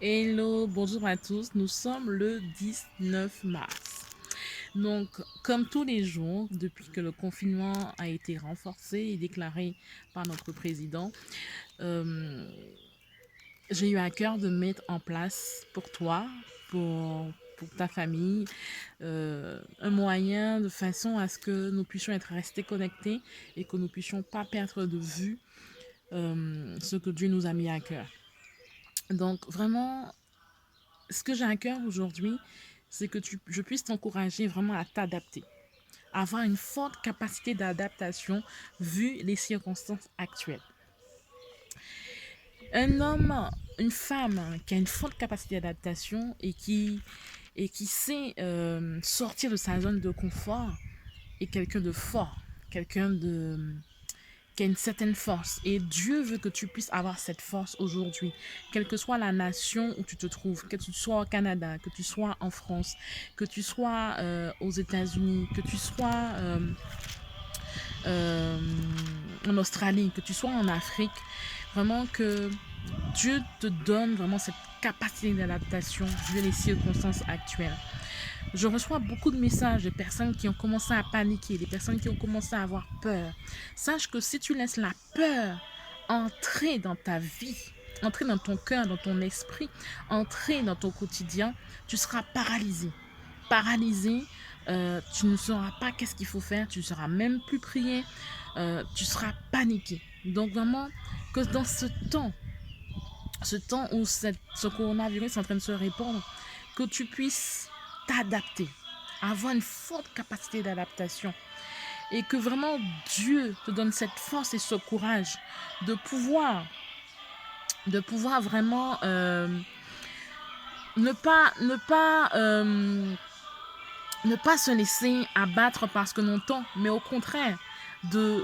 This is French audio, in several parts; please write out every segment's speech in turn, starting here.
Hello, bonjour à tous. Nous sommes le 19 mars. Donc, comme tous les jours, depuis que le confinement a été renforcé et déclaré par notre président, euh, j'ai eu à cœur de mettre en place pour toi, pour ta famille, un moyen de façon à ce que nous puissions être restés connectés et que nous puissions pas perdre de vue ce que Dieu nous a mis à cœur. Donc, vraiment, ce que j'ai à cœur aujourd'hui, c'est que je puisse t'encourager vraiment à t'adapter, à avoir une forte capacité d'adaptation vu les circonstances actuelles. Un homme, une femme qui a une forte capacité d'adaptation et qui sait sortir de sa zone de confort est quelqu'un de fort, quelqu'un qui a une certaine force. Et Dieu veut que tu puisses avoir cette force aujourd'hui, quelle que soit la nation où tu te trouves, que tu sois au Canada, que tu sois en France, que tu sois aux États-Unis, que tu sois euh, en Australie, que tu sois en Afrique. Vraiment que Dieu te donne vraiment cette capacité d'adaptation vu les circonstances actuelles. Je reçois beaucoup de messages de personnes qui ont commencé à paniquer, des personnes qui ont commencé à avoir peur. Sache que si tu laisses la peur entrer dans ta vie, entrer dans ton cœur, dans ton esprit, entrer dans ton quotidien, tu seras paralysé. Paralysé, tu ne sauras pas qu'est-ce qu'il faut faire, tu ne sauras même plus prier, tu seras paniqué. Donc vraiment, que dans ce temps où ce coronavirus est en train de se répandre, que tu puisses t'adapter, avoir une forte capacité d'adaptation et que vraiment Dieu te donne cette force et ce courage de pouvoir vraiment ne pas se laisser abattre par ce que l'on entend, mais au contraire de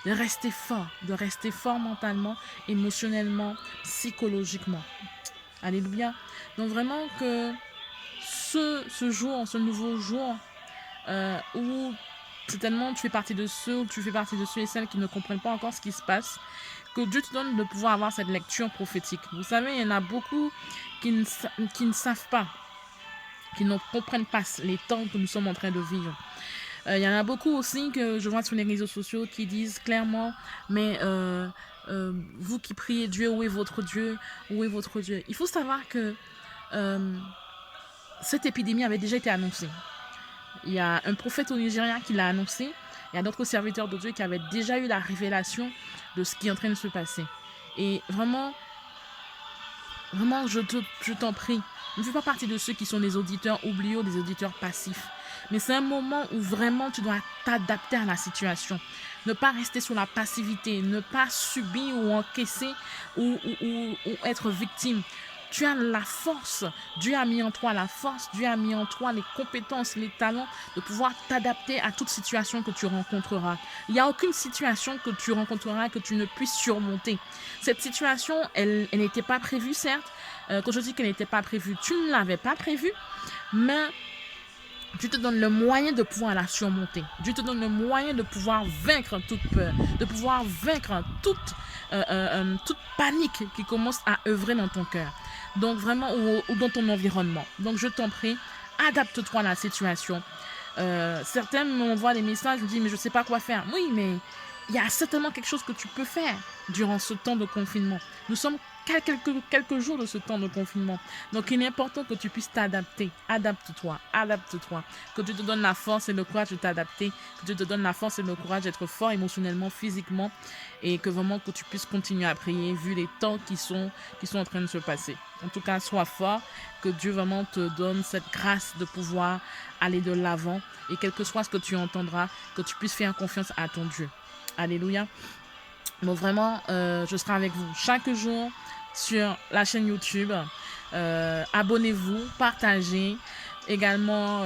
rester fort, de rester fort mentalement, émotionnellement, psychologiquement. Alléluia. Donc vraiment que ce jour, ce nouveau jour, où certainement tu fais partie de ceux, tu fais partie de ceux et celles qui ne comprennent pas encore ce qui se passe, que Dieu te donne de pouvoir avoir cette lecture prophétique. Vous savez, il y en a beaucoup qui ne savent pas, qui ne comprennent pas les temps que nous sommes en train de vivre. Il y en a beaucoup aussi que je vois sur les réseaux sociaux qui disent clairement, mais vous qui priez Dieu, où est votre Dieu? Où est votre Dieu? Il faut savoir que euh, cette épidémie avait déjà été annoncée. Il y a un prophète au Nigeria qui l'a annoncé. Il y a d'autres serviteurs de Dieu qui avaient déjà eu la révélation de ce qui est en train de se passer. Et vraiment, vraiment, je t'en prie, ne fais pas partie de ceux qui sont des auditeurs oubliés ou des auditeurs passifs. Mais c'est un moment où vraiment tu dois t'adapter à la situation. Ne pas rester sur la passivité, ne pas subir ou encaisser ou être victime. Tu as la force. Dieu a mis en toi la force. Dieu a mis en toi les compétences, les talents de pouvoir t'adapter à toute situation que tu rencontreras. Il n'y a aucune situation que tu rencontreras que tu ne puisses surmonter. Cette situation, elle n'était pas prévue, certes. Quand je dis qu'elle n'était pas prévue, tu ne l'avais pas prévue, mais Dieu te donne le moyen de pouvoir la surmonter. Dieu te donne le moyen de pouvoir vaincre toute peur, de pouvoir vaincre toute panique qui commence à œuvrer dans ton cœur. Donc vraiment, ou dans ton environnement. Donc je t'en prie, adapte-toi à la situation. Certains m'envoient des messages, me disent mais je ne sais pas quoi faire. Oui, mais il y a certainement quelque chose que tu peux faire durant ce temps de confinement. Nous sommes quelques jours de ce temps de confinement. Donc il est important que tu puisses t'adapter. Adapte-toi, adapte-toi. Que Dieu te donne la force et le courage de t'adapter. Que Dieu te donne la force et le courage d'être fort émotionnellement, physiquement. Et que vraiment que tu puisses continuer à prier vu les temps qui sont en train de se passer. En tout cas, sois fort. Que Dieu vraiment te donne cette grâce de pouvoir aller de l'avant. Et quel que soit ce que tu entendras, que tu puisses faire confiance à ton Dieu. Alléluia. Donc vraiment, je serai avec vous chaque jour sur la chaîne YouTube. Abonnez-vous, partagez. Également,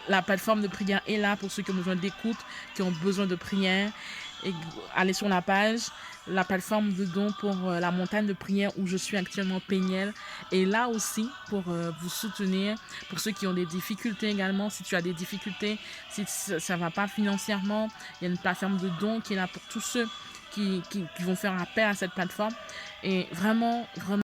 la plateforme de prière est là pour ceux qui ont besoin d'écoute, qui ont besoin de prière. Et allez sur la plateforme de don pour la montagne de prière où je suis actuellement, Péniel. Et là aussi pour vous soutenir, pour ceux qui ont des difficultés également. Si tu as des difficultés, si ça ne va pas financièrement, il y a une plateforme de don qui est là pour tous ceux qui vont faire appel à cette plateforme. Et vraiment, vraiment,